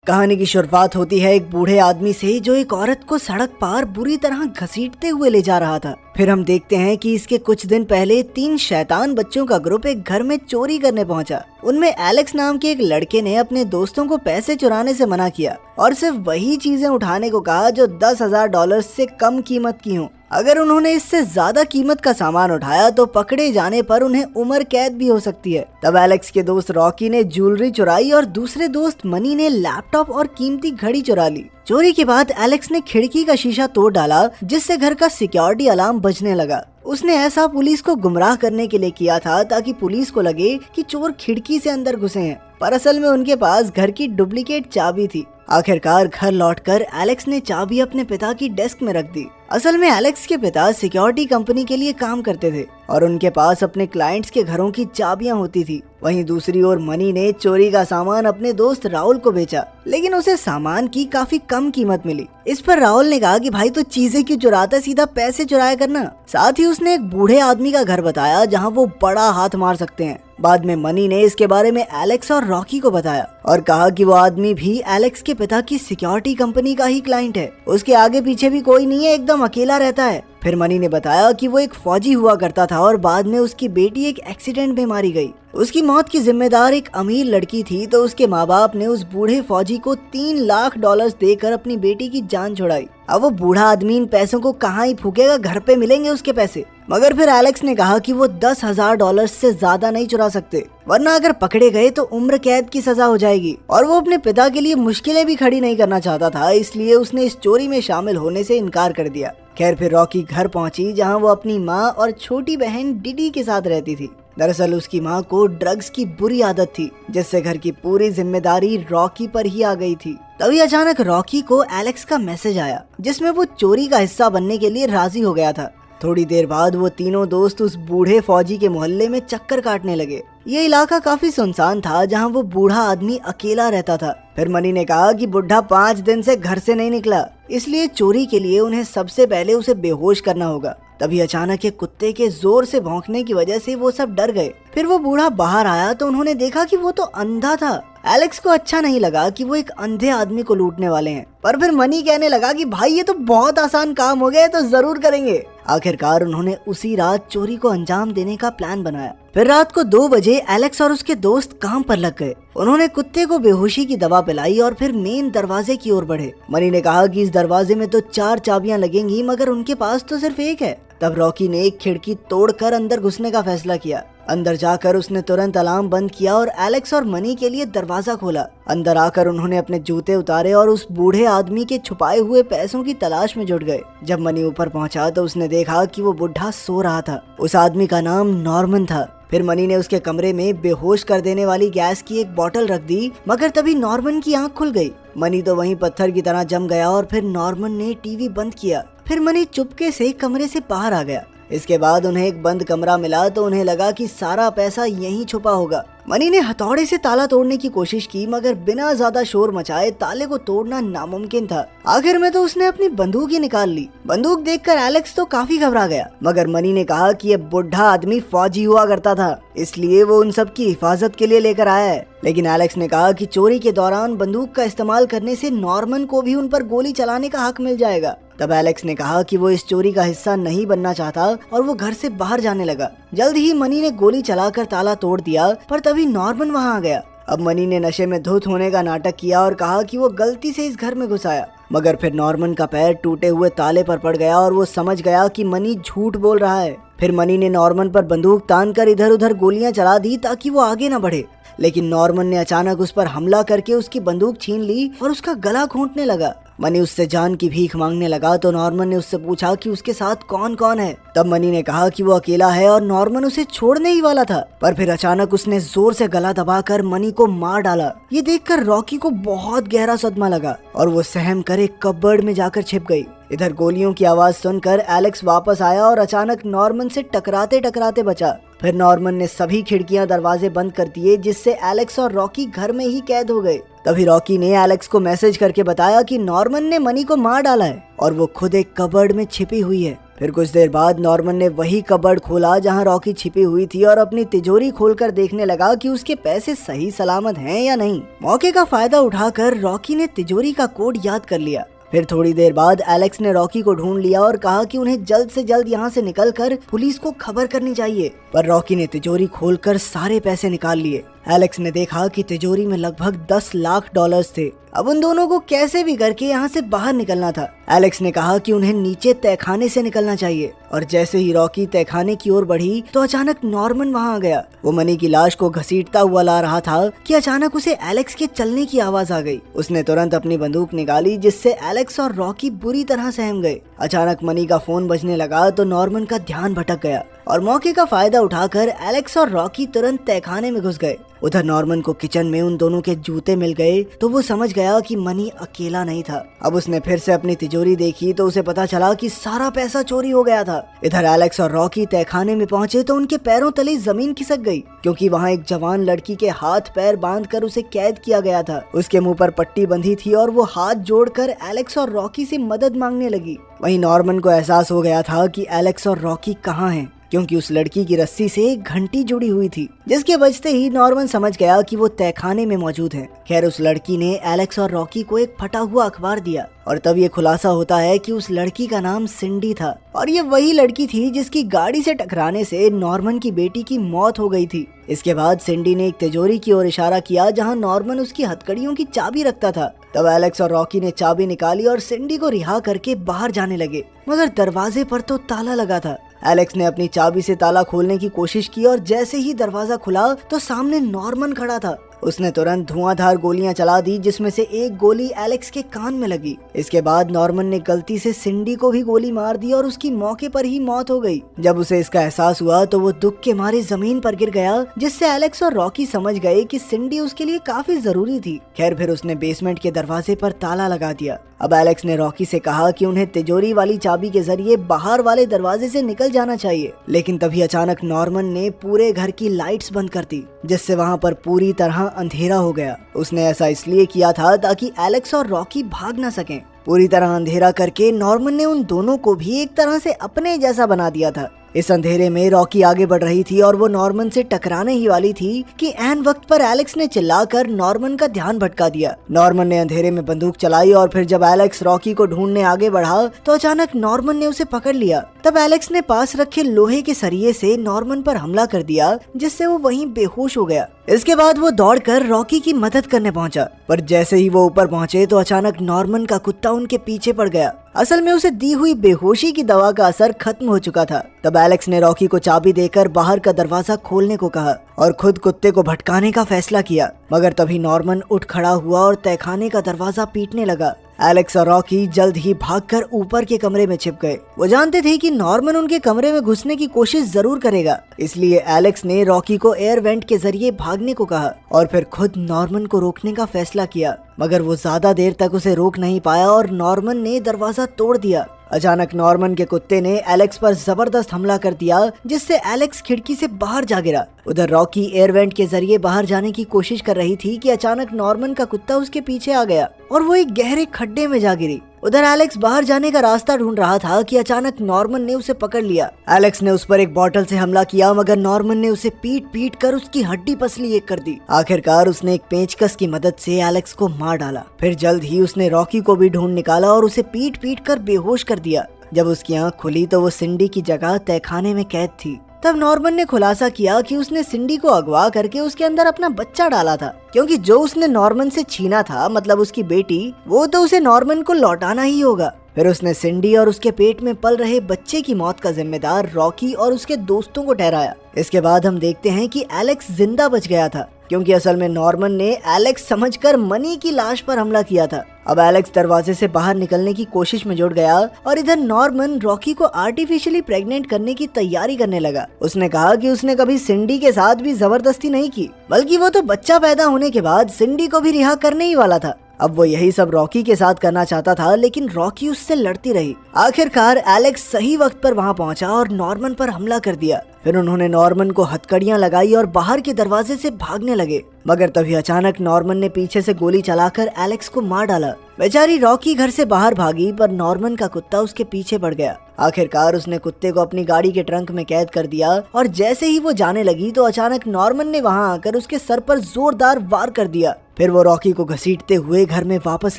कहानी की शुरुआत होती है एक बूढ़े आदमी से जो एक औरत को सड़क पार बुरी तरह घसीटते हुए ले जा रहा था। फिर हम देखते हैं कि इसके कुछ दिन पहले 3 शैतान बच्चों का ग्रुप एक घर में चोरी करने पहुंचा। उनमें एलेक्स नाम के एक लड़के ने अपने दोस्तों को पैसे चुराने से मना किया और सिर्फ वही चीजें उठाने को कहा जो $10,000 से कम कीमत की हों। अगर उन्होंने इससे ज्यादा कीमत का सामान उठाया तो पकड़े जाने पर उन्हें उम्र कैद भी हो सकती है। तब एलेक्स के दोस्त रॉकी ने ज्वेलरी चुराई और दूसरे दोस्त मनी ने लैपटॉप और कीमती घड़ी चुरा ली। चोरी के बाद एलेक्स ने खिड़की का शीशा तोड़ डाला जिससे घर का सिक्योरिटी अलार्म बजने लगा। उसने ऐसा पुलिस को गुमराह करने के लिए किया था ताकि पुलिस को लगे कि चोर खिड़की से अंदर घुसे हैं, पर असल में उनके पास घर की डुप्लीकेट चाबी थी। आखिरकार घर लौटकर एलेक्स ने चाबी अपने पिता की डेस्क में रख दी। असल में एलेक्स के पिता सिक्योरिटी कंपनी के लिए काम करते थे और उनके पास अपने क्लाइंट्स के घरों की चाबियां होती थी। वहीं दूसरी ओर मनी ने चोरी का सामान अपने दोस्त राहुल को बेचा, लेकिन उसे सामान की काफी कम कीमत मिली। इस पर राहुल ने कहा कि भाई तो चीजें क्यों चुराता, सीधा पैसे चुराया करना। साथ ही उसने एक बूढ़े आदमी का घर बताया जहाँ वो बड़ा हाथ मार सकते हैं। बाद में मनी ने इसके बारे में एलेक्स और रॉकी को बताया और कहा कि वो आदमी भी एलेक्स के पिता की सिक्योरिटी कंपनी का ही क्लाइंट है। उसके आगे पीछे भी कोई नहीं है, एकदम अकेला रहता है। फिर मनी ने बताया कि वो एक फौजी हुआ करता था और बाद में उसकी बेटी एक एक्सीडेंट में मारी गई। उसकी मौत की जिम्मेदार एक अमीर लड़की थी, तो उसके माँ बाप ने उस बूढ़े फौजी को $3 लाख देकर अपनी बेटी की जान छुड़ाई। अब वो बूढ़ा आदमी इन पैसों को कहाँ ही फूकेगा, घर पे मिलेंगे उसके पैसे। मगर फिर एलेक्स ने कहा कि वो $10,000 से ज्यादा नहीं चुरा सकते, वरना अगर पकड़े गए तो उम्र कैद की सजा हो जाएगी। और वो अपने पिता के लिए मुश्किलें भी खड़ी नहीं करना चाहता था, इसलिए उसने इस चोरी में शामिल होने से इनकार कर दिया। खैर फिर रॉकी घर पहुंची जहां वो अपनी माँ और छोटी बहन डिडी के साथ रहती थी। दरअसल उसकी माँ को ड्रग्स की बुरी आदत थी, जिससे घर की पूरी जिम्मेदारी रॉकी पर ही आ गई थी। तभी अचानक रॉकी को एलेक्स का मैसेज आया जिसमें वो चोरी का हिस्सा बनने के लिए राजी हो गया था। थोड़ी देर बाद वो तीनों दोस्त उस बूढ़े फौजी के मोहल्ले में चक्कर काटने लगे। ये इलाका काफी सुनसान था जहां वो बूढ़ा आदमी अकेला रहता था। फिर मनी ने कहा कि बुढ़ा 5 दिन से घर से नहीं निकला, इसलिए चोरी के लिए उन्हें सबसे पहले उसे बेहोश करना होगा। तभी अचानक एक कुत्ते के जोर से भौंकने की वजह से वो सब डर गए। फिर वो बूढ़ा बाहर आया तो उन्होंने देखा कि वो तो अंधा था। एलेक्स को अच्छा नहीं लगा कि वो एक अंधे आदमी को लूटने वाले हैं, पर फिर मनी कहने लगा कि भाई ये तो बहुत आसान काम हो गया, तो जरूर करेंगे। आखिरकार उन्होंने उसी रात चोरी को अंजाम देने का प्लान बनाया। फिर रात को 2 बजे एलेक्स और उसके दोस्त काम पर लग गए। उन्होंने कुत्ते को बेहोशी की दवा पिलाई और फिर मेन दरवाजे की ओर बढ़े। मनी ने कहा कि इस दरवाजे में तो 4 चाबियां लगेंगी, मगर उनके पास तो सिर्फ एक है। तब रॉकी ने एक खिड़की तोड़कर अंदर घुसने का फैसला किया। अंदर जाकर उसने तुरंत अलार्म बंद किया और एलेक्स और मनी के लिए दरवाजा खोला। अंदर आकर उन्होंने अपने जूते उतारे और उस बूढ़े आदमी के छुपाए हुए पैसों की तलाश में जुट गए। जब मनी ऊपर पहुंचा तो उसने देखा कि वो बुढ़ा सो रहा था। उस आदमी का नाम नॉर्मन था। फिर मनी ने उसके कमरे में बेहोश कर देने वाली गैस की एक बोतल रख दी, मगर तभी नॉर्मन की आंख खुल गई। मनी तो वहीं पत्थर की तरह जम गया और फिर नॉर्मन ने टीवी बंद किया। फिर मनी चुपके से कमरे से बाहर आ गया। इसके बाद उन्हें एक बंद कमरा मिला तो उन्हें लगा कि सारा पैसा यहीं छुपा होगा। मनी ने हथौड़े से ताला तोड़ने की कोशिश की, मगर बिना ज्यादा शोर मचाए ताले को तोड़ना नामुमकिन था। आखिर में तो उसने अपनी बंदूक ही निकाल ली। बंदूक देखकर एलेक्स तो काफी घबरा गया, मगर मनी ने कहा कि ये बुढ़ा आदमी फौजी हुआ करता था, इसलिए वो उन सब की हिफाजत के लिए लेकर आया है। लेकिन एलेक्स ने कहा कि चोरी के दौरान बंदूक का इस्तेमाल करने से नॉर्मन को भी उन पर गोली चलाने का हक मिल जाएगा। तब एलेक्स ने कहा कि वो इस चोरी का हिस्सा नहीं बनना चाहता और वो घर से बाहर जाने लगा। जल्द ही मनी ने गोली चलाकर ताला तोड़ दिया, पर तभी नॉर्मन वहां आ गया। अब मनी ने नशे में धुत होने का नाटक किया और कहा कि वो गलती से इस घर में घुस आया, मगर फिर नॉर्मन का पैर टूटे हुए ताले पर पड़ गया और वो समझ गया कि मनी झूठ बोल रहा है। फिर मनी ने नॉर्मन पर बंदूक तानकर इधर उधर गोलियां चला दी ताकि वो आगे न बढ़े, लेकिन नॉर्मन ने अचानक उस पर हमला करके उसकी बंदूक छीन ली और उसका गला घोंटने लगा। मनी उससे जान की भीख मांगने लगा तो नॉर्मन ने उससे पूछा कि उसके साथ कौन कौन है। तब मनी ने कहा कि वो अकेला है और नॉर्मन उसे छोड़ने ही वाला था, पर फिर अचानक उसने जोर से गला दबाकर मनी को मार डाला। ये देखकर रॉकी को बहुत गहरा सदमा लगा और वो सहम कर एक कबर्ड में जाकर छिप गई। इधर गोलियों की आवाज सुनकर एलेक्स वापस आया और अचानक नॉर्मन से टकराते टकराते बचा। फिर नॉर्मन ने सभी खिड़कियां दरवाजे बंद कर दिए, जिससे एलेक्स और रॉकी घर में ही कैद हो गए। तभी रॉकी ने एलेक्स को मैसेज करके बताया कि नॉर्मन ने मनी को मार डाला है और वो खुद एक कबर्ड में छिपी हुई है। फिर कुछ देर बाद नॉर्मन ने वही कबर्ड खोला जहां रॉकी छिपी हुई थी और अपनी तिजोरी खोलकर देखने लगा कि उसके पैसे सही सलामत हैं या नहीं। मौके का फायदा उठाकर रॉकी ने तिजोरी का कोड याद कर लिया। फिर थोड़ी देर बाद एलेक्स ने रॉकी को ढूंढ लिया और कहा कि उन्हें जल्द से जल्द यहाँ से निकलकर पुलिस को खबर करनी चाहिए। पर रॉकी ने तिजोरी खोलकर सारे पैसे निकाल लिए। एलेक्स ने देखा कि तिजोरी में लगभग 10 लाख डॉलर्स थे। अब उन दोनों को कैसे भी करके यहाँ से बाहर निकलना था। एलेक्स ने कहा कि उन्हें नीचे तहखाने से निकलना चाहिए और जैसे ही रॉकी तहखाने की ओर बढ़ी तो अचानक नॉर्मन वहाँ आ गया। वो मनी की लाश को घसीटता हुआ ला रहा था कि अचानक उसे एलेक्स के चलने की आवाज आ गई। उसने तुरंत अपनी बंदूक निकाली जिससे एलेक्स और रॉकी बुरी तरह सहम गए। अचानक मनी का फोन बजने लगा तो नॉर्मन का ध्यान भटक गया और मौके का फायदा उठाकर एलेक्स और रॉकी तुरंत तहखाने में घुस गए। उधर नॉर्मन को किचन में उन दोनों के जूते मिल गए तो वो समझ गया कि मनी अकेला नहीं था। अब उसने फिर से अपनी तिजोरी देखी तो उसे पता चला कि सारा पैसा चोरी हो गया था। इधर एलेक्स और रॉकी तहखाने में पहुंचे तो उनके पैरों तले जमीन खिसक गई क्योंकि वहाँ एक जवान लड़की के हाथ पैर बांधकर उसे कैद किया गया था। उसके मुंह पर पट्टी बंधी थी और वो हाथ जोड़कर एलेक्स और रॉकी से मदद मांगने लगी। वहीं नॉर्मन को एहसास हो गया था कि एलेक्स और रॉकी कहाँ हैं क्योंकि उस लड़की की रस्सी से एक घंटी जुड़ी हुई थी जिसके बजते ही नॉर्मन समझ गया कि वो तहखाने में मौजूद है। खैर उस लड़की ने एलेक्स और रॉकी को एक फटा हुआ अखबार दिया और तब ये खुलासा होता है कि उस लड़की का नाम सिंडी था और ये वही लड़की थी जिसकी गाड़ी से टकराने से नॉर्मन की बेटी की मौत हो गई थी। इसके बाद सिंडी ने एक तिजोरी की ओर इशारा किया जहां नॉर्मन उसकी हथकड़ियों की चाबी रखता था। तब एलेक्स और रॉकी ने चाबी निकाली और सिंडी को रिहा करके बाहर जाने लगे मगर दरवाजे पर तो ताला लगा था। एलेक्स ने अपनी चाबी से ताला खोलने की कोशिश की और जैसे ही दरवाजा खुला तो सामने नॉर्मन खड़ा था। उसने तुरंत धुआंधार गोलियां चला दी जिसमें से एक गोली एलेक्स के कान में लगी। इसके बाद नॉर्मन ने गलती से सिंडी को भी गोली मार दी और उसकी मौके पर ही मौत हो गई। जब उसे इसका एहसास हुआ तो वो दुख के मारे जमीन पर गिर गया जिससे एलेक्स और रॉकी समझ गए कि सिंडी उसके लिए काफी जरूरी थी। खैर फिर उसने बेसमेंट के दरवाजे पर ताला लगा दिया। अब एलेक्स ने रॉकी से कहा कि उन्हें तिजोरी वाली चाबी के जरिए बाहर वाले दरवाजे से निकल जाना चाहिए, लेकिन तभी अचानक नॉर्मन ने पूरे घर की लाइट्स बंद कर दी जिससे वहाँ पर पूरी तरह अंधेरा हो गया। उसने ऐसा इसलिए किया था ताकि एलेक्स और रॉकी भाग न सकें। पूरी तरह अंधेरा करके नॉर्मन ने उन दोनों को भी एक तरह से अपने जैसा बना दिया था। इस अंधेरे में रॉकी आगे बढ़ रही थी और वो नॉर्मन से टकराने ही वाली थी कि ऐन वक्त पर एलेक्स ने चिल्लाकर नॉर्मन का ध्यान भटका दिया। नॉर्मन ने अंधेरे में बंदूक चलाई और फिर जब एलेक्स रॉकी को ढूंढने आगे बढ़ा तो अचानक नॉर्मन ने उसे पकड़ लिया। तब एलेक्स ने पास रखे लोहे के सरिये से नॉर्मन पर हमला कर दिया जिससे वो वहीं बेहोश हो गया। इसके बाद वो दौड़कर रॉकी की मदद करने पहुंचा, पर जैसे ही वो ऊपर पहुंचे तो अचानक नॉर्मन का कुत्ता उनके पीछे पड़ गया। असल में उसे दी हुई बेहोशी की दवा का असर खत्म हो चुका था। तब एलेक्स ने रॉकी को चाबी देकर बाहर का दरवाजा खोलने को कहा और खुद कुत्ते को भटकाने का फैसला किया, मगर तभी नॉर्मन उठ खड़ा हुआ और तहखाने का दरवाजा पीटने लगा। एलेक्स और रॉकी जल्द ही भागकर ऊपर के कमरे में छिप गए। वो जानते थे कि नॉर्मन उनके कमरे में घुसने की कोशिश जरूर करेगा, इसलिए एलेक्स ने रॉकी को एयर वेंट के जरिए भागने को कहा और फिर खुद नॉर्मन को रोकने का फैसला किया, मगर वो ज्यादा देर तक उसे रोक नहीं पाया और नॉर्मन ने दरवाजा तोड़ दिया। अचानक नॉर्मन के कुत्ते ने एलेक्स पर जबरदस्त हमला कर दिया जिससे एलेक्स खिड़की से बाहर जा गिरा। उधर रॉकी एयर वेंट के जरिए बाहर जाने की कोशिश कर रही थी कि अचानक नॉर्मन का कुत्ता उसके पीछे आ गया और वो एक गहरे खड्डे में जा गिरी। उधर एलेक्स बाहर जाने का रास्ता ढूंढ रहा था कि अचानक नॉर्मन ने उसे पकड़ लिया। एलेक्स ने उस पर एक बॉटल से हमला किया, मगर नॉर्मन ने उसे पीट पीट कर उसकी हड्डी पसली एक कर दी। आखिरकार उसने एक पेंचकस की मदद से एलेक्स को मार डाला। फिर जल्द ही उसने रॉकी को भी ढूंढ निकाला और उसे पीट पीट कर बेहोश कर दिया। जब उसकी आंख खुली तो वो सिंडी की जगह तहखाने में कैद थी। तब नॉर्मन ने खुलासा किया कि उसने सिंडी को अगवा करके उसके अंदर अपना बच्चा डाला था, क्योंकि जो उसने नॉर्मन से छीना था, मतलब उसकी बेटी, वो तो उसे नॉर्मन को लौटाना ही होगा। फिर उसने सिंडी और उसके पेट में पल रहे बच्चे की मौत का जिम्मेदार रॉकी और उसके दोस्तों को ठहराया। इसके बाद हम देखते हैं कि एलेक्स जिंदा बच गया था, क्योंकि असल में नॉर्मन ने एलेक्स समझकर मनी की लाश पर हमला किया था। अब एलेक्स दरवाजे से बाहर निकलने की कोशिश में जुट गया और इधर नॉर्मन रॉकी को आर्टिफिशियली प्रेग्नेंट करने की तैयारी करने लगा। उसने कहा कि उसने कभी सिंडी के साथ भी जबरदस्ती नहीं की, बल्कि वो तो बच्चा पैदा होने के बाद सिंडी को भी रिहा करने ही वाला था। अब वो यही सब रॉकी के साथ करना चाहता था, लेकिन रॉकी उससे लड़ती रही। आखिरकार एलेक्स सही वक्त पर वहां पहुंचा और नॉर्मन पर हमला कर दिया। फिर उन्होंने नॉर्मन को हथकड़ियां लगाई और बाहर के दरवाजे से भागने लगे, मगर तभी अचानक नॉर्मन ने पीछे से गोली चलाकर एलेक्स को मार डाला। बेचारी रॉकी घर से बाहर भागी, पर नॉर्मन का कुत्ता उसके पीछे पड़ गया। आखिरकार उसने कुत्ते को अपनी गाड़ी के ट्रंक में कैद कर दिया और जैसे ही वो जाने लगी तो अचानक नॉर्मन ने वहां आकर उसके सर पर जोरदार वार कर दिया। फिर वो रॉकी को घसीटते हुए घर में वापस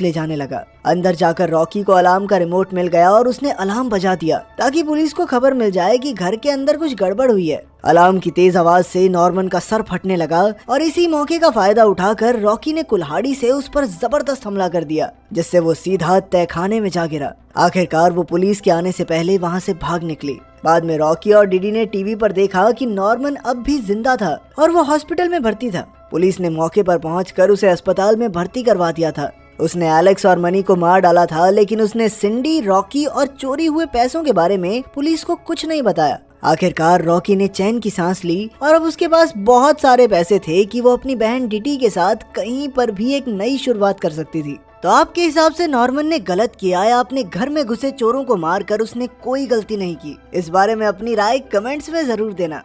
ले जाने लगा। अंदर जाकर रॉकी को अलार्म का रिमोट मिल गया और उसने अलार्म बजा दिया ताकि पुलिस को खबर मिल जाए कि घर के अंदर कुछ गड़बड़ हुई है। अलार्म की तेज आवाज से नॉर्मन का सर फटने लगा और इसी मौके का फायदा उठाकर रॉकी ने कुल्हाड़ी से उस पर जबरदस्त हमला कर दिया, जिससे वो सीधा तहखाने में जा गिरा। आखिरकार वो पुलिस के आने से पहले वहाँ से भाग निकली। बाद में रॉकी और डिडी ने टीवी पर देखा कि नॉर्मन अब भी जिंदा था और वो हॉस्पिटल में भर्ती था। पुलिस ने मौके पर पहुंचकर उसे अस्पताल में भर्ती करवा दिया था। उसने एलेक्स और मनी को मार डाला था, लेकिन उसने सिंडी, रॉकी और चोरी हुए पैसों के बारे में पुलिस को कुछ नहीं बताया। आखिरकार रॉकी ने चैन की सांस ली और अब उसके पास बहुत सारे पैसे थे कि वो अपनी बहन डिडी के साथ कहीं पर भी एक नई शुरुआत कर सकती थी। तो आपके हिसाब से नॉर्मन ने गलत किया या अपने घर में घुसे चोरों को मारकर उसने कोई गलती नहीं की? इस बारे में अपनी राय कमेंट्स में जरूर देना।